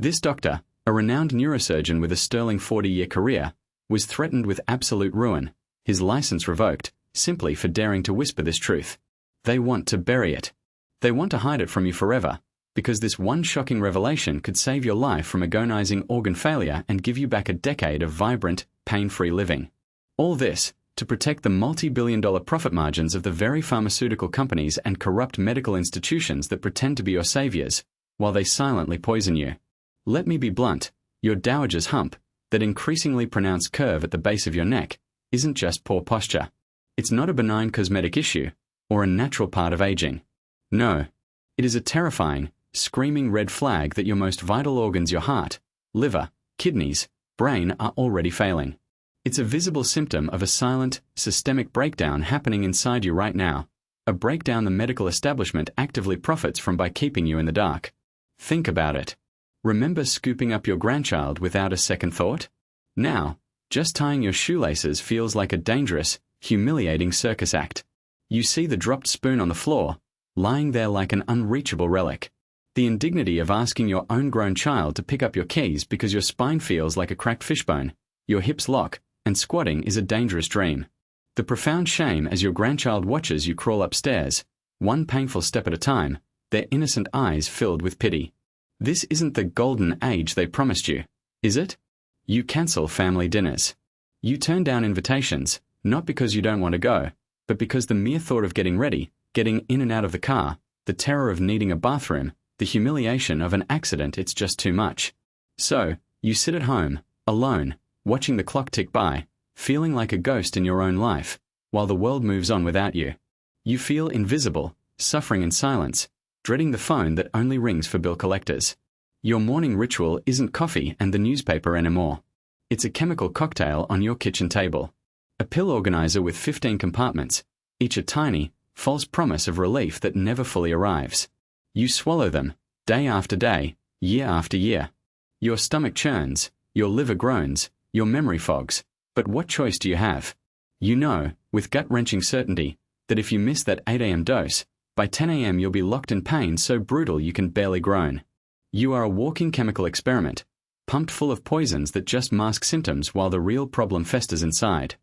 This doctor, a renowned neurosurgeon with a sterling 40-year career, was threatened with absolute ruin, his license revoked, simply for daring to whisper this truth. They want to bury it. They want to hide it from you forever, because this one shocking revelation could save your life from agonizing organ failure and give you back a decade of vibrant, pain-free living. All this, to protect the multi-billion-dollar profit margins of the very pharmaceutical companies and corrupt medical institutions that pretend to be your saviors, while they silently poison you. Let me be blunt, your Dowager's hump, that increasingly pronounced curve at the base of your neck, isn't just poor posture. It's not a benign cosmetic issue, or a natural part of aging. No, it is a terrifying, screaming red flag that your most vital organs, your heart, liver, kidneys, brain, are already failing. It's a visible symptom of a silent, systemic breakdown happening inside you right now, a breakdown the medical establishment actively profits from by keeping you in the dark. Think about it. Remember scooping up your grandchild without a second thought? Now, just tying your shoelaces feels like a dangerous, humiliating circus act. You see the dropped spoon on the floor, lying there like an unreachable relic. The indignity of asking your own grown child to pick up your keys because your spine feels like a cracked fishbone, your hips lock, and squatting is a dangerous dream. The profound shame as your grandchild watches you crawl upstairs, one painful step at a time, their innocent eyes filled with pity. This isn't the golden age they promised you, is it? You cancel family dinners. You turn down invitations, not because you don't want to go, but because the mere thought of getting ready, getting in and out of the car, the terror of needing a bathroom, the humiliation of an accident, it's just too much. So, you sit at home, alone, watching the clock tick by, feeling like a ghost in your own life, while the world moves on without you. You feel invisible, suffering in silence, dreading the phone that only rings for bill collectors. Your morning ritual isn't coffee and the newspaper anymore. It's a chemical cocktail on your kitchen table. A pill organizer with 15 compartments, each a tiny, false promise of relief that never fully arrives. You swallow them, day after day, year after year. Your stomach churns, your liver groans, your memory fogs, but what choice do you have? You know, with gut-wrenching certainty, that if you miss that 8 a.m. dose, by 10 a.m. you'll be locked in pain so brutal you can barely groan. You are a walking chemical experiment, pumped full of poisons that just mask symptoms while the real problem festers inside.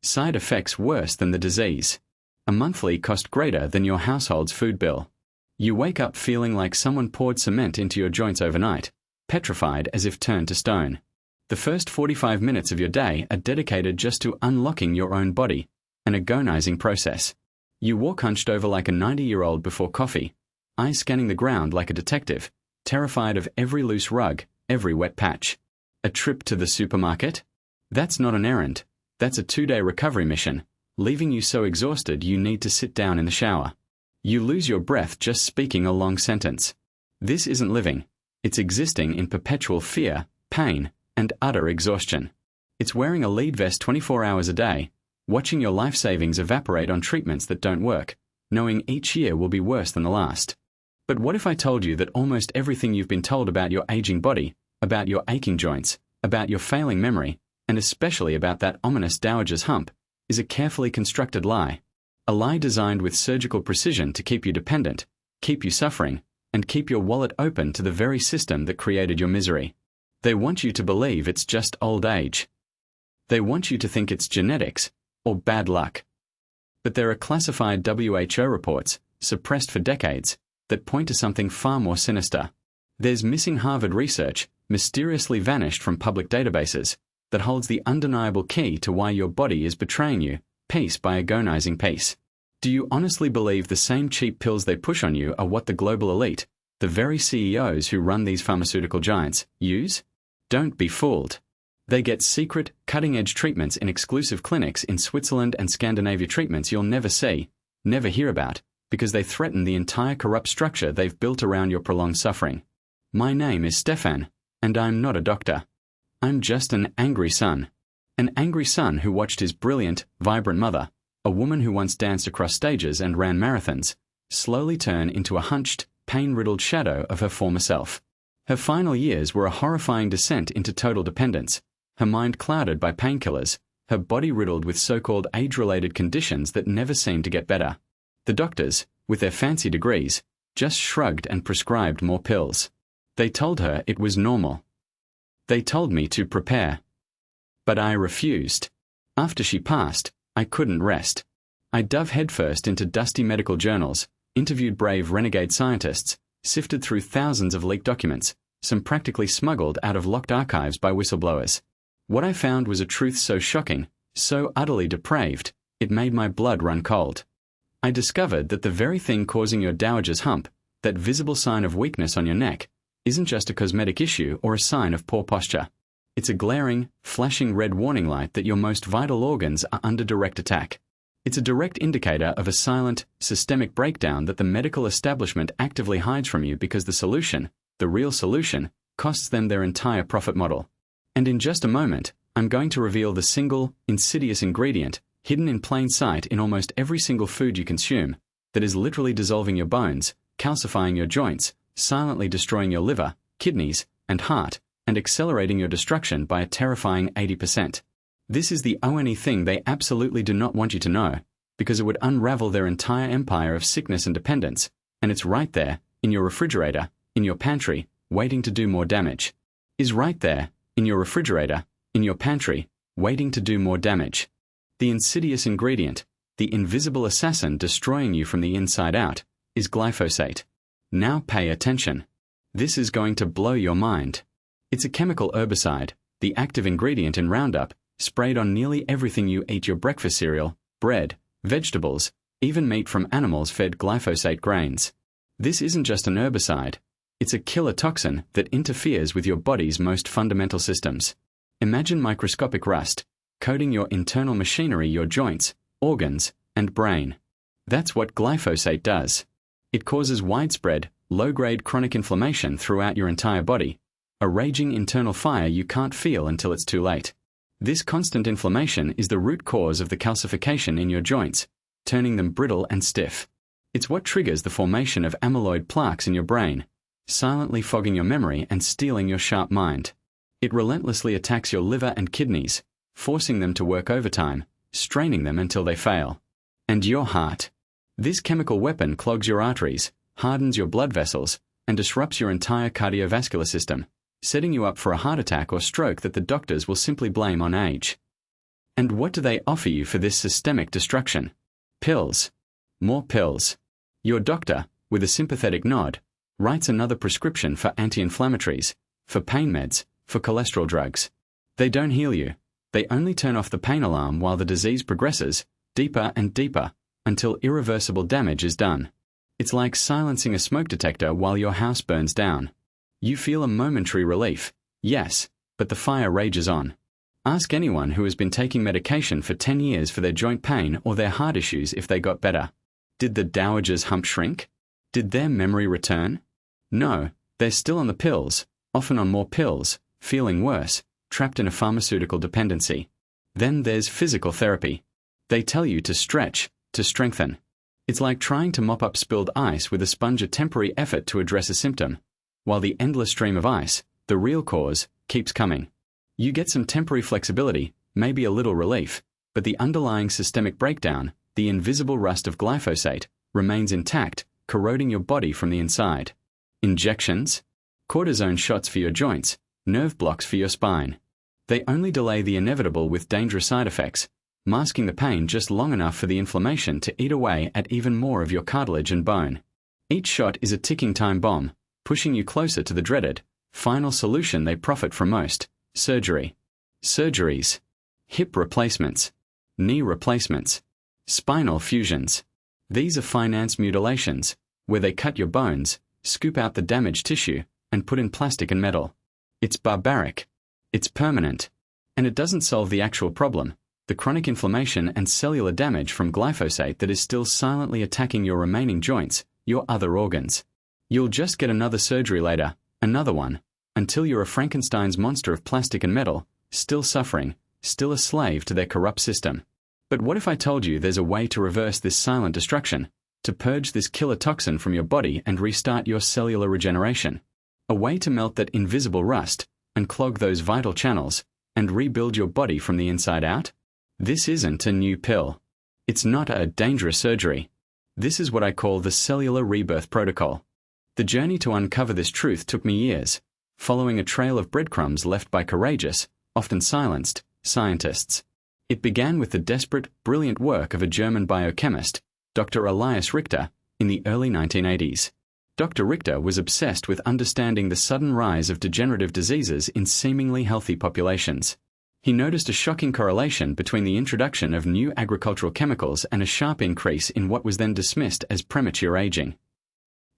Side effects worse than the disease. A monthly cost greater than your household's food bill. You wake up feeling like someone poured cement into your joints overnight, petrified as if turned to stone. The first 45 minutes of your day are dedicated just to unlocking your own body, an agonizing process. You walk hunched over like a 90-year-old before coffee, eyes scanning the ground like a detective, terrified of every loose rug, every wet patch. A trip to the supermarket? That's not an errand. That's a 2-day recovery mission, leaving you so exhausted you need to sit down in the shower. You lose your breath just speaking a long sentence. This isn't living. It's existing in perpetual fear, pain, and utter exhaustion. It's wearing a lead vest 24 hours a day, watching your life savings evaporate on treatments that don't work, knowing each year will be worse than the last. But what if I told you that almost everything you've been told about your aging body, about your aching joints, about your failing memory, and especially about that ominous Dowager's hump, is a carefully constructed lie? A lie designed with surgical precision to keep you dependent, keep you suffering, and keep your wallet open to the very system that created your misery. They want you to believe it's just old age. They want you to think it's genetics, or bad luck. But there are classified WHO reports, suppressed for decades, that point to something far more sinister. There's missing Harvard research, mysteriously vanished from public databases, that holds the undeniable key to why your body is betraying you, piece by agonizing piece. Do you honestly believe the same cheap pills they push on you are what the global elite, the very CEOs who run these pharmaceutical giants, use? Don't be fooled. They get secret, cutting-edge treatments in exclusive clinics in Switzerland and Scandinavia, treatments you'll never see, never hear about, because they threaten the entire corrupt structure they've built around your prolonged suffering. My name is Stefan, and I'm not a doctor. I'm just an angry son. An angry son who watched his brilliant, vibrant mother, a woman who once danced across stages and ran marathons, slowly turn into a hunched, pain-riddled shadow of her former self. Her final years were a horrifying descent into total dependence, her mind clouded by painkillers, her body riddled with so-called age-related conditions that never seemed to get better. The doctors, with their fancy degrees, just shrugged and prescribed more pills. They told her it was normal. They told me to prepare. But I refused. After she passed, I couldn't rest. I dove headfirst into dusty medical journals, interviewed brave renegade scientists, sifted through thousands of leaked documents, some practically smuggled out of locked archives by whistleblowers. What I found was a truth so shocking, so utterly depraved, it made my blood run cold. I discovered that the very thing causing your Dowager's hump, that visible sign of weakness on your neck, isn't just a cosmetic issue or a sign of poor posture. It's a glaring, flashing red warning light that your most vital organs are under direct attack. It's a direct indicator of a silent, systemic breakdown that the medical establishment actively hides from you because the solution, the real solution, costs them their entire profit model. And in just a moment, I'm going to reveal the single, insidious ingredient, hidden in plain sight in almost every single food you consume, that is literally dissolving your bones, calcifying your joints, silently destroying your liver, kidneys, and heart, and accelerating your destruction by a terrifying 80%. This is the only thing they absolutely do not want you to know, because it would unravel their entire empire of sickness and dependence, and it's right there, in your refrigerator, in your pantry, waiting to do more damage. Is right there, in your refrigerator, in your pantry, waiting to do more damage. The insidious ingredient, the invisible assassin destroying you from the inside out, is glyphosate. Now pay attention. This is going to blow your mind. It's a chemical herbicide, the active ingredient in Roundup, sprayed on nearly everything you eat: your breakfast cereal, bread, vegetables, even meat from animals fed glyphosate grains. This isn't just an herbicide. It's a killer toxin that interferes with your body's most fundamental systems. Imagine microscopic rust, coating your internal machinery, your joints, organs, and brain. That's what glyphosate does. It causes widespread, low-grade chronic inflammation throughout your entire body, a raging internal fire you can't feel until it's too late. This constant inflammation is the root cause of the calcification in your joints, turning them brittle and stiff. It's what triggers the formation of amyloid plaques in your brain, silently fogging your memory and stealing your sharp mind. It relentlessly attacks your liver and kidneys, forcing them to work overtime, straining them until they fail. And your heart. This chemical weapon clogs your arteries, hardens your blood vessels, and disrupts your entire cardiovascular system, setting you up for a heart attack or stroke that the doctors will simply blame on age. And what do they offer you for this systemic destruction? Pills. More pills. Your doctor, with a sympathetic nod, writes another prescription for anti-inflammatories, for pain meds, for cholesterol drugs. They don't heal you. They only turn off the pain alarm while the disease progresses, deeper and deeper, until irreversible damage is done. It's like silencing a smoke detector while your house burns down. You feel a momentary relief, yes, but the fire rages on. Ask anyone who has been taking medication for 10 years for their joint pain or their heart issues if they got better. Did the Dowager's hump shrink? Did their memory return? No, they're still on the pills, often on more pills, feeling worse, trapped in a pharmaceutical dependency. Then there's physical therapy. They tell you to stretch, to strengthen. It's like trying to mop up spilled ice with a sponge, a temporary effort to address a symptom, while the endless stream of ice, the real cause, keeps coming. You get some temporary flexibility, maybe a little relief, but the underlying systemic breakdown, the invisible rust of glyphosate, remains intact, corroding your body from the inside. Injections? Cortisone shots for your joints, nerve blocks for your spine. They only delay the inevitable with dangerous side effects, masking the pain just long enough for the inflammation to eat away at even more of your cartilage and bone. Each shot is a ticking time bomb, pushing you closer to the dreaded, final solution they profit from most: surgery. Surgeries. Hip replacements. Knee replacements. Spinal fusions. These are financed mutilations, where they cut your bones, scoop out the damaged tissue, and put in plastic and metal. It's barbaric. It's permanent. And it doesn't solve the actual problem, the chronic inflammation and cellular damage from glyphosate that is still silently attacking your remaining joints, your other organs. You'll just get another surgery later, another one, until you're a Frankenstein's monster of plastic and metal, still suffering, still a slave to their corrupt system. But what if I told you there's a way to reverse this silent destruction, to purge this killer toxin from your body and restart your cellular regeneration? A way to melt that invisible rust, and clog those vital channels, and rebuild your body from the inside out? This isn't a new pill. It's not a dangerous surgery. This is what I call the Cellular Rebirth Protocol. The journey to uncover this truth took me years, following a trail of breadcrumbs left by courageous, often silenced, scientists. It began with the desperate, brilliant work of a German biochemist, Dr. Elias Richter, in the early 1980s. Dr. Richter was obsessed with understanding the sudden rise of degenerative diseases in seemingly healthy populations. He noticed a shocking correlation between the introduction of new agricultural chemicals and a sharp increase in what was then dismissed as premature aging.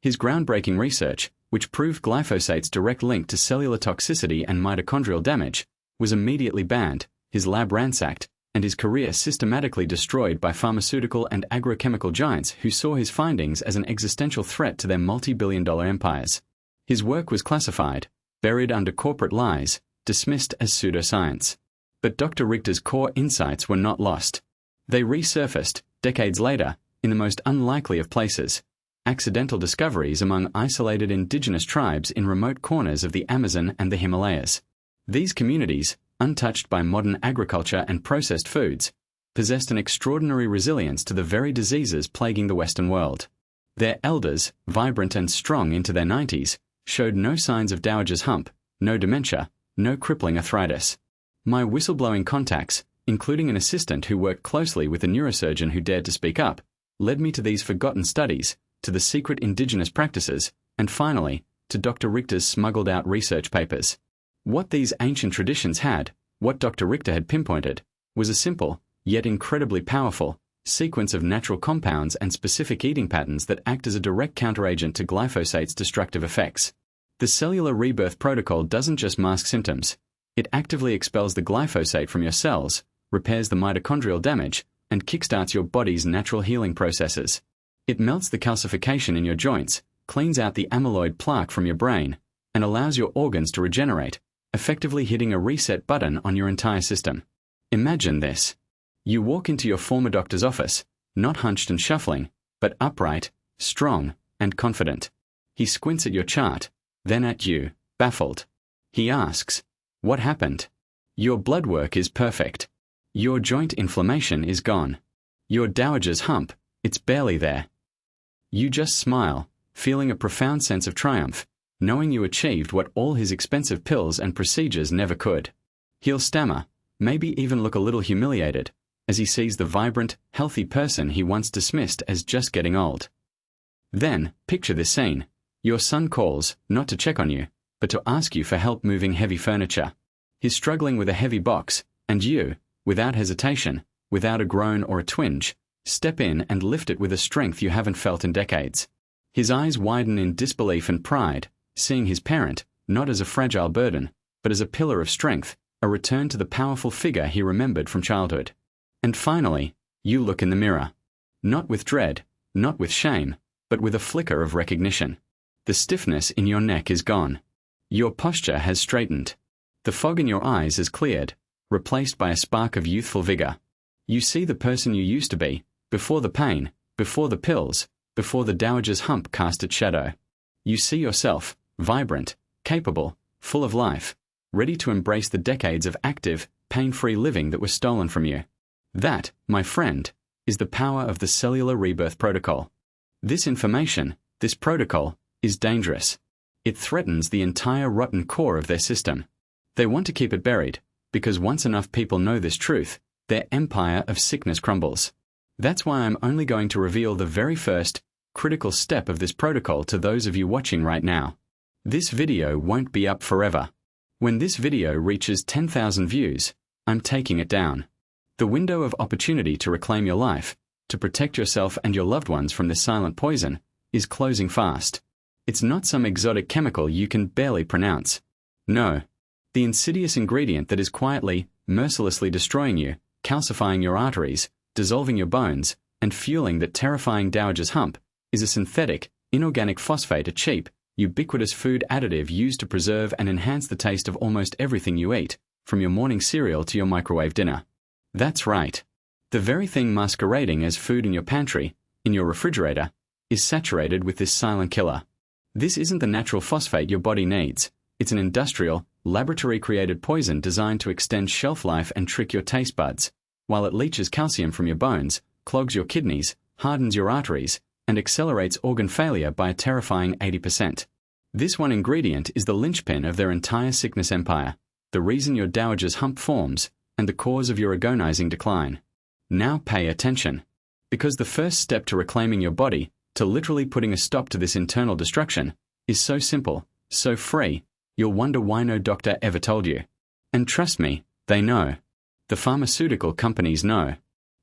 His groundbreaking research, which proved glyphosate's direct link to cellular toxicity and mitochondrial damage, was immediately banned, his lab ransacked, and his career systematically destroyed by pharmaceutical and agrochemical giants who saw his findings as an existential threat to their multi-billion-dollar empires. His work was classified, buried under corporate lies, dismissed as pseudoscience. But Dr. Richter's core insights were not lost. They resurfaced, decades later, in the most unlikely of places: accidental discoveries among isolated indigenous tribes in remote corners of the Amazon and the Himalayas. These communities, untouched by modern agriculture and processed foods, possessed an extraordinary resilience to the very diseases plaguing the Western world. Their elders, vibrant and strong into their 90s, showed no signs of Dowager's hump, no dementia, no crippling arthritis. My whistleblowing contacts, including an assistant who worked closely with a neurosurgeon who dared to speak up, led me to these forgotten studies, to the secret indigenous practices, and finally, to Dr. Richter's smuggled-out research papers. What these ancient traditions had, what Dr. Richter had pinpointed, was a simple, yet incredibly powerful, sequence of natural compounds and specific eating patterns that act as a direct counteragent to glyphosate's destructive effects. The Cellular Rebirth Protocol doesn't just mask symptoms. It actively expels the glyphosate from your cells, repairs the mitochondrial damage, and kickstarts your body's natural healing processes. It melts the calcification in your joints, cleans out the amyloid plaque from your brain, and allows your organs to regenerate, effectively hitting a reset button on your entire system. Imagine this. You walk into your former doctor's office, not hunched and shuffling, but upright, strong, and confident. He squints at your chart, then at you, baffled. He asks, "What happened?" Your blood work is perfect. Your joint inflammation is gone. Your Dowager's hump, it's barely there. You just smile, feeling a profound sense of triumph, knowing you achieved what all his expensive pills and procedures never could. He'll stammer, maybe even look a little humiliated, as he sees the vibrant, healthy person he once dismissed as just getting old. Then, picture this scene. Your son calls, not to check on you, but to ask you for help moving heavy furniture. He's struggling with a heavy box, and you, without hesitation, without a groan or a twinge, step in and lift it with a strength you haven't felt in decades. His eyes widen in disbelief and pride, seeing his parent, not as a fragile burden, but as a pillar of strength, a return to the powerful figure he remembered from childhood. And finally, you look in the mirror. Not with dread, not with shame, but with a flicker of recognition. The stiffness in your neck is gone. Your posture has straightened. The fog in your eyes is cleared, replaced by a spark of youthful vigor. You see the person you used to be, before the pain, before the pills, before the Dowager's hump cast its shadow. You see yourself, vibrant, capable, full of life, ready to embrace the decades of active, pain-free living that was stolen from you. That, my friend, is the power of the Cellular Rebirth Protocol. This information, this protocol, is dangerous. It threatens the entire rotten core of their system. They want to keep it buried, because once enough people know this truth, their empire of sickness crumbles. That's why I'm only going to reveal the very first, critical step of this protocol to those of you watching right now. This video won't be up forever. When this video reaches 10,000 views, I'm taking it down. The window of opportunity to reclaim your life, to protect yourself and your loved ones from this silent poison, is closing fast. It's not some exotic chemical you can barely pronounce. No. The insidious ingredient that is quietly, mercilessly destroying you, calcifying your arteries, dissolving your bones, and fueling that terrifying Dowager's hump, is a synthetic, inorganic phosphate, a cheap, ubiquitous food additive used to preserve and enhance the taste of almost everything you eat, from your morning cereal to your microwave dinner. That's right. The very thing masquerading as food in your pantry, in your refrigerator, is saturated with this silent killer. This isn't the natural phosphate your body needs. It's an industrial, laboratory-created poison designed to extend shelf life and trick your taste buds, while it leaches calcium from your bones, clogs your kidneys, hardens your arteries, and accelerates organ failure by a terrifying 80%. This one ingredient is the linchpin of their entire sickness empire, the reason your Dowager's hump forms, and the cause of your agonizing decline. Now pay attention. Because the first step to reclaiming your body, to literally putting a stop to this internal destruction, is so simple, so free, you'll wonder why no doctor ever told you. And trust me, they know. The pharmaceutical companies know.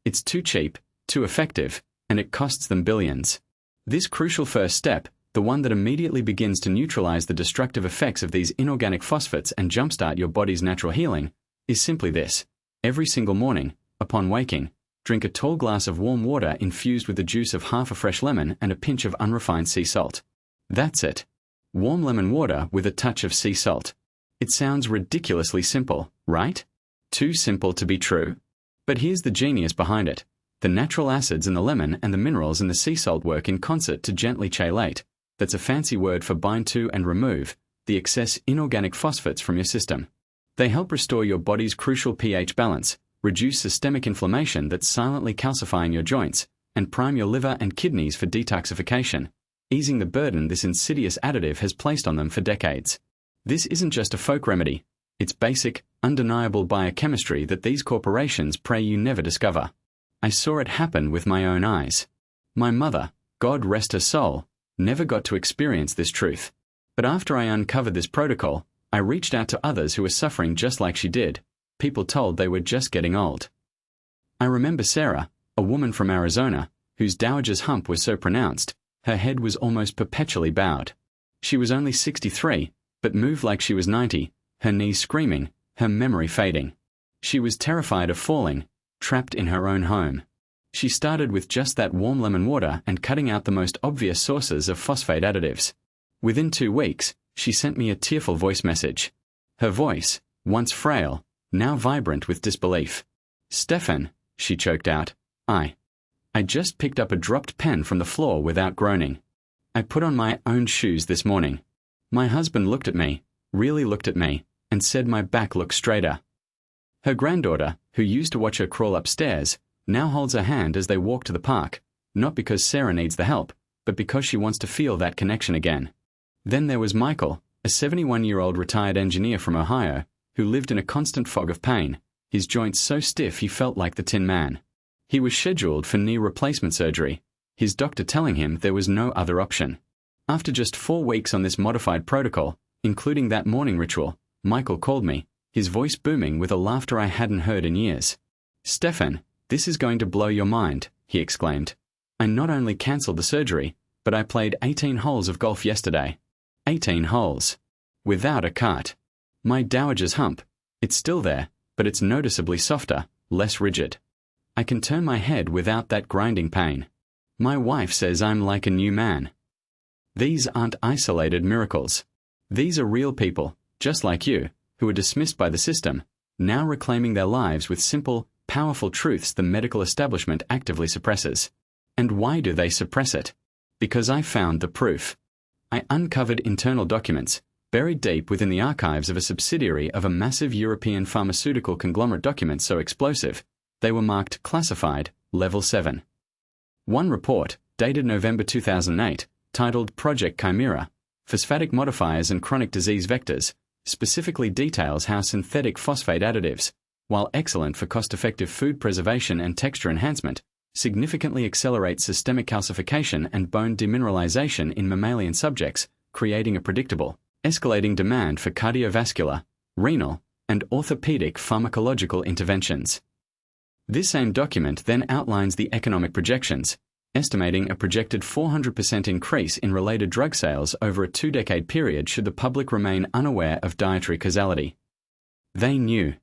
It's too cheap, too effective, and it costs them billions. This crucial first step, the one that immediately begins to neutralize the destructive effects of these inorganic phosphates and jumpstart your body's natural healing, is simply this. Every single morning, upon waking, drink a tall glass of warm water infused with the juice of half a fresh lemon and a pinch of unrefined sea salt. That's it. Warm lemon water with a touch of sea salt. It sounds ridiculously simple, right? Too simple to be true. But here's the genius behind it. The natural acids in the lemon and the minerals in the sea salt work in concert to gently chelate, that's a fancy word for bind to and remove, the excess inorganic phosphates from your system. They help restore your body's crucial pH balance, reduce systemic inflammation that's silently calcifying your joints, and prime your liver and kidneys for detoxification, easing the burden this insidious additive has placed on them for decades. This isn't just a folk remedy. It's basic, undeniable biochemistry that these corporations pray you never discover. I saw it happen with my own eyes. My mother, God rest her soul, never got to experience this truth. But after I uncovered this protocol, I reached out to others who were suffering just like she did, people told they were just getting old. I remember Sarah, a woman from Arizona, whose Dowager's hump was so pronounced, her head was almost perpetually bowed. She was only 63, but moved like she was 90, her knees screaming, her memory fading. She was terrified of falling, trapped in her own home. She started with just that warm lemon water and cutting out the most obvious sources of phosphate additives. Within 2 weeks, she sent me a tearful voice message. Her voice, once frail, now vibrant with disbelief. "Stefan," she choked out, I just picked up a dropped pen from the floor without groaning. I put on my own shoes this morning. My husband looked at me, really looked at me, and said my back looked straighter. Her granddaughter, who used to watch her crawl upstairs, now holds her hand as they walk to the park, not because Sarah needs the help, but because she wants to feel that connection again. Then there was Michael, a 71-year-old retired engineer from Ohio, who lived in a constant fog of pain, his joints so stiff he felt like the Tin Man. He was scheduled for knee replacement surgery, his doctor telling him there was no other option. After just 4 weeks on this modified protocol, including that morning ritual, Michael called me, his voice booming with a laughter I hadn't heard in years. "Stefan, this is going to blow your mind," he exclaimed. "I not only cancelled the surgery, but I played 18 holes of golf yesterday. 18 holes. Without a cart. My Dowager's hump, it's still there, but it's noticeably softer, less rigid. I can turn my head without that grinding pain. My wife says I'm like a new man." These aren't isolated miracles. These are real people, just like you, who are dismissed by the system, now reclaiming their lives with simple, powerful truths the medical establishment actively suppresses. And why do they suppress it? Because I found the proof. I uncovered internal documents, buried deep within the archives of a subsidiary of a massive European pharmaceutical conglomerate, documents so explosive, they were marked classified, level 7. One report, dated November 2008, titled Project Chimera, Phosphatic Modifiers and Chronic Disease Vectors, specifically details how synthetic phosphate additives, while excellent for cost-effective food preservation and texture enhancement, significantly accelerate systemic calcification and bone demineralization in mammalian subjects, creating a predictable, escalating demand for cardiovascular, renal, and orthopedic pharmacological interventions. This same document then outlines the economic projections, estimating a projected 400% increase in related drug sales over a 2-decade period should the public remain unaware of dietary causality. They knew.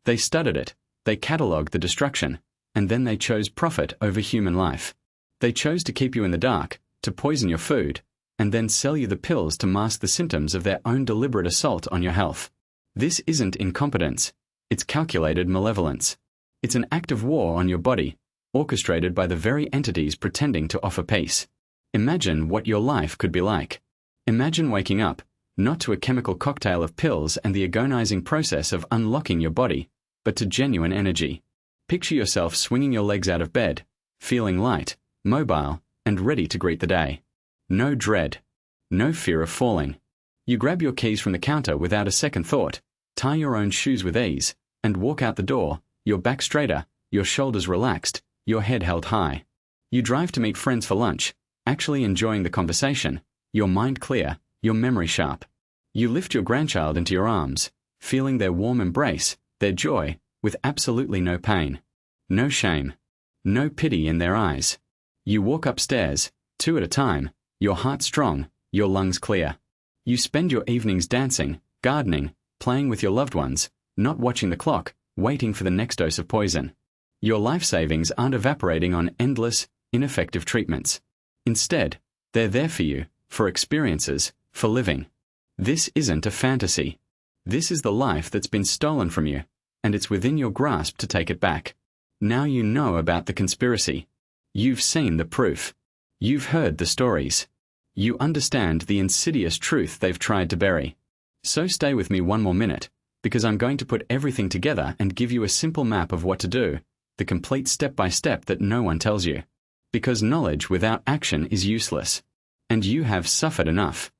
They studied it, they catalogued the destruction, and then they chose profit over human life. They chose to keep you in the dark, to poison your food, and then sell you the pills to mask the symptoms of their own deliberate assault on your health. This isn't incompetence. It's calculated malevolence. It's an act of war on your body, orchestrated by the very entities pretending to offer peace. Imagine what your life could be like. Imagine waking up, not to a chemical cocktail of pills and the agonizing process of unlocking your body, but to genuine energy. Picture yourself swinging your legs out of bed, feeling light, mobile, and ready to greet the day. No dread. No fear of falling. You grab your keys from the counter without a second thought, tie your own shoes with ease, and walk out the door, your back straighter, your shoulders relaxed, your head held high. You drive to meet friends for lunch, actually enjoying the conversation, your mind clear, your memory sharp. You lift your grandchild into your arms, feeling their warm embrace, their joy, with absolutely no pain. No shame. No pity in their eyes. You walk upstairs, 2 at a time, your heart strong, your lungs clear. You spend your evenings dancing, gardening, playing with your loved ones, not watching the clock, waiting for the next dose of poison. Your life savings aren't evaporating on endless, ineffective treatments. Instead, they're there for you, for experiences, for living. This isn't a fantasy. This is the life that's been stolen from you, and it's within your grasp to take it back. Now you know about the conspiracy. You've seen the proof. You've heard the stories. You understand the insidious truth they've tried to bury. So stay with me one more minute, because I'm going to put everything together and give you a simple map of what to do, the complete step-by-step that no one tells you. Because knowledge without action is useless. And you have suffered enough.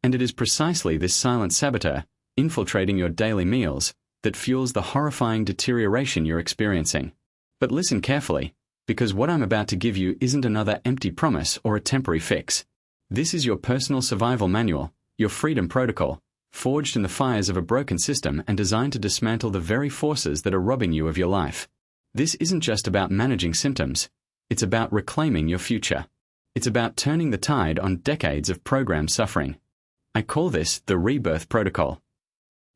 And it is precisely this silent saboteur, infiltrating your daily meals, that fuels the horrifying deterioration you're experiencing. But listen carefully, because what I'm about to give you isn't another empty promise or a temporary fix. This is your personal survival manual, your freedom protocol, forged in the fires of a broken system and designed to dismantle the very forces that are robbing you of your life. This isn't just about managing symptoms. It's about reclaiming your future. It's about turning the tide on decades of programmed suffering. I call this the Rebirth Protocol.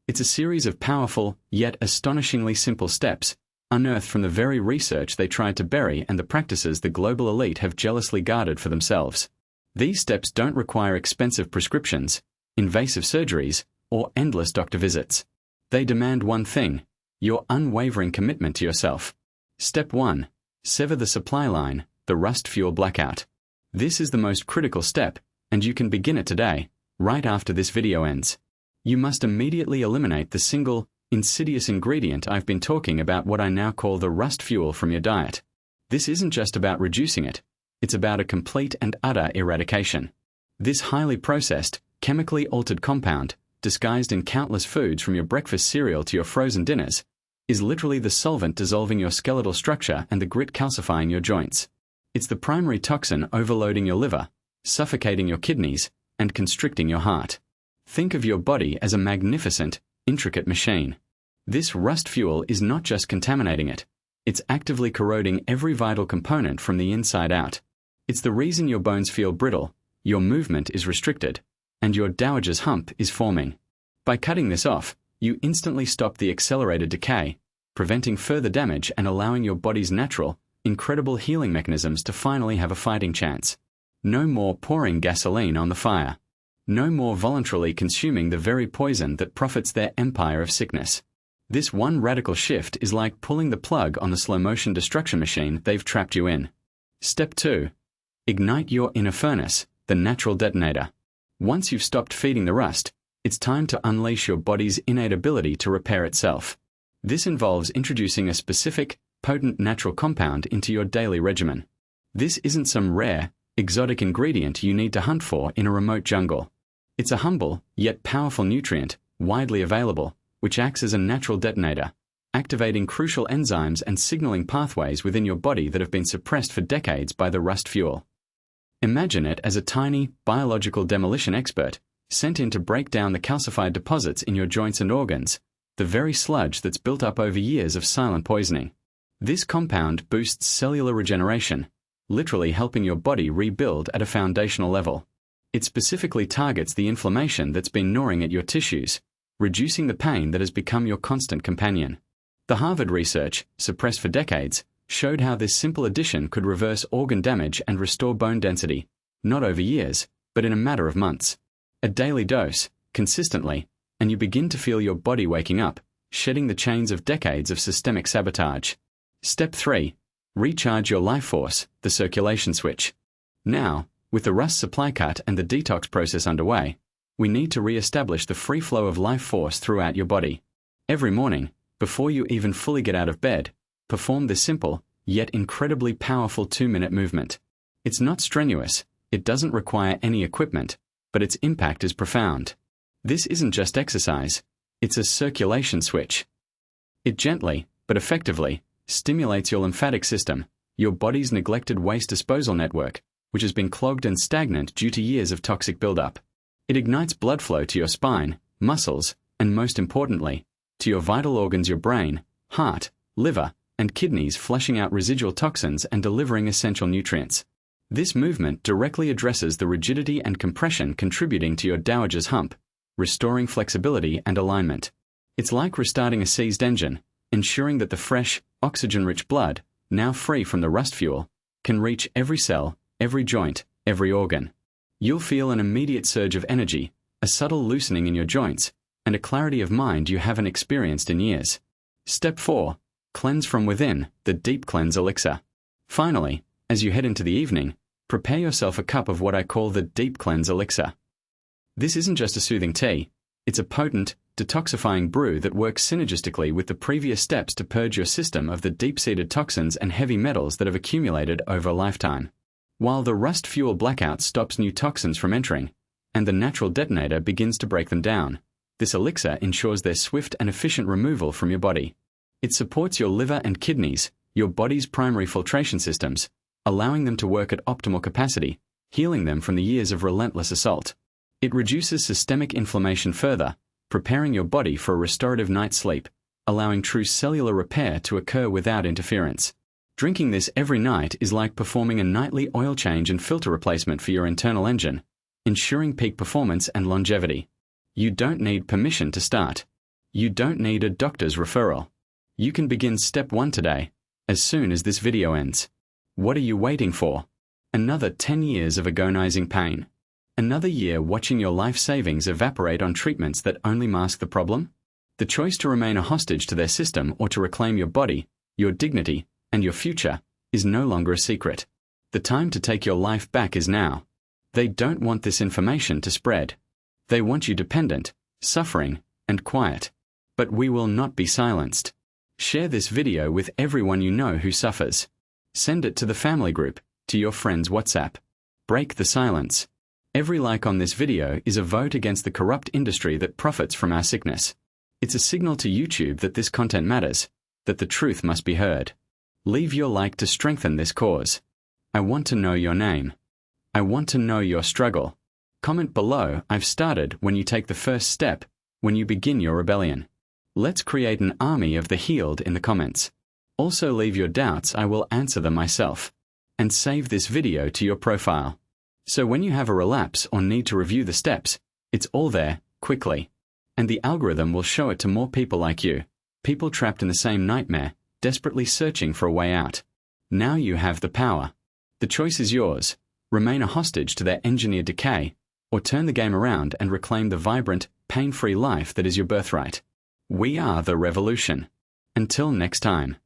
It's a series of powerful, yet astonishingly simple steps, unearthed from the very research they tried to bury and the practices the global elite have jealously guarded for themselves. These steps don't require expensive prescriptions, invasive surgeries, or endless doctor visits. They demand one thing: your unwavering commitment to yourself. Step 1. Sever the supply line, the rust fuel blackout. This is the most critical step, and you can begin it today, right after this video ends. You must immediately eliminate the single, insidious ingredient I've been talking about, what I now call the rust fuel, from your diet. This isn't just about reducing it. It's about a complete and utter eradication. This highly processed, chemically altered compound, disguised in countless foods from your breakfast cereal to your frozen dinners, is literally the solvent dissolving your skeletal structure and the grit calcifying your joints. It's the primary toxin overloading your liver, suffocating your kidneys, and constricting your heart. Think of your body as a magnificent, intricate machine. This rust fuel is not just contaminating it. It's actively corroding every vital component from the inside out. It's the reason your bones feel brittle, your movement is restricted, and your Dowager's hump is forming. By cutting this off, you instantly stop the accelerated decay, preventing further damage and allowing your body's natural, incredible healing mechanisms to finally have a fighting chance. No more pouring gasoline on the fire. No more voluntarily consuming the very poison that profits their empire of sickness. This one radical shift is like pulling the plug on the slow-motion destruction machine they've trapped you in. Step 2. Ignite your inner furnace, the natural detonator. Once you've stopped feeding the rust, it's time to unleash your body's innate ability to repair itself. This involves introducing a specific, potent natural compound into your daily regimen. This isn't some rare, exotic ingredient you need to hunt for in a remote jungle. It's a humble, yet powerful nutrient, widely available, which acts as a natural detonator, activating crucial enzymes and signaling pathways within your body that have been suppressed for decades by the rust fuel. Imagine it as a tiny, biological demolition expert, sent in to break down the calcified deposits in your joints and organs, the very sludge that's built up over years of silent poisoning. This compound boosts cellular regeneration, literally helping your body rebuild at a foundational level. It specifically targets the inflammation that's been gnawing at your tissues, reducing the pain that has become your constant companion. The Harvard research, suppressed for decades, showed how this simple addition could reverse organ damage and restore bone density, not over years, but in a matter of months. A daily dose, consistently, and you begin to feel your body waking up, shedding the chains of decades of systemic sabotage. Step 3. Recharge your life force, the circulation switch. Now, with the rust supply cut and the detox process underway, we need to re-establish the free flow of life force throughout your body. Every morning, before you even fully get out of bed, perform this simple, yet incredibly powerful 2-minute movement. It's not strenuous, it doesn't require any equipment, but its impact is profound. This isn't just exercise, it's a circulation switch. It gently, but effectively, stimulates your lymphatic system, your body's neglected waste disposal network, which has been clogged and stagnant due to years of toxic buildup. It ignites blood flow to your spine, muscles, and most importantly, to your vital organs, your brain, heart, liver, and kidneys, flushing out residual toxins and delivering essential nutrients. This movement directly addresses the rigidity and compression contributing to your Dowager's hump, restoring flexibility and alignment. It's like restarting a seized engine, ensuring that the fresh, oxygen-rich blood, now free from the rust fuel, can reach every cell, every joint, every organ. You'll feel an immediate surge of energy, a subtle loosening in your joints, and a clarity of mind you haven't experienced in years. Step 4. Cleanse from within, the Deep Cleanse Elixir. Finally, as you head into the evening, prepare yourself a cup of what I call the Deep Cleanse Elixir. This isn't just a soothing tea, it's a potent, detoxifying brew that works synergistically with the previous steps to purge your system of the deep-seated toxins and heavy metals that have accumulated over a lifetime. While the rust fuel blackout stops new toxins from entering, and the natural detonator begins to break them down, this elixir ensures their swift and efficient removal from your body. It supports your liver and kidneys, your body's primary filtration systems, allowing them to work at optimal capacity, healing them from the years of relentless assault. It reduces systemic inflammation further, preparing your body for a restorative night's sleep, allowing true cellular repair to occur without interference. Drinking this every night is like performing a nightly oil change and filter replacement for your internal engine, ensuring peak performance and longevity. You don't need permission to start. You don't need a doctor's referral. You can begin step 1 today, as soon as this video ends. What are you waiting for? Another 10 years of agonizing pain? Another year watching your life savings evaporate on treatments that only mask the problem? The choice to remain a hostage to their system or to reclaim your body, your dignity, and your future is no longer a secret. The time to take your life back is now. They don't want this information to spread. They want you dependent, suffering, and quiet. But we will not be silenced. Share this video with everyone you know who suffers. Send it to the family group, to your friends' WhatsApp. Break the silence. Every like on this video is a vote against the corrupt industry that profits from our sickness. It's a signal to YouTube that this content matters, that the truth must be heard. Leave your like to strengthen this cause. I want to know your name. I want to know your struggle. Comment below, I've started, when you take the first step, when you begin your rebellion. Let's create an army of the healed in the comments. Also leave your doubts, I will answer them myself. And save this video to your profile. So when you have a relapse or need to review the steps, it's all there, quickly. And the algorithm will show it to more people like you, people trapped in the same nightmare, desperately searching for a way out. Now you have the power. The choice is yours. Remain a hostage to their engineered decay, or turn the game around and reclaim the vibrant, pain-free life that is your birthright. We are the revolution. Until next time.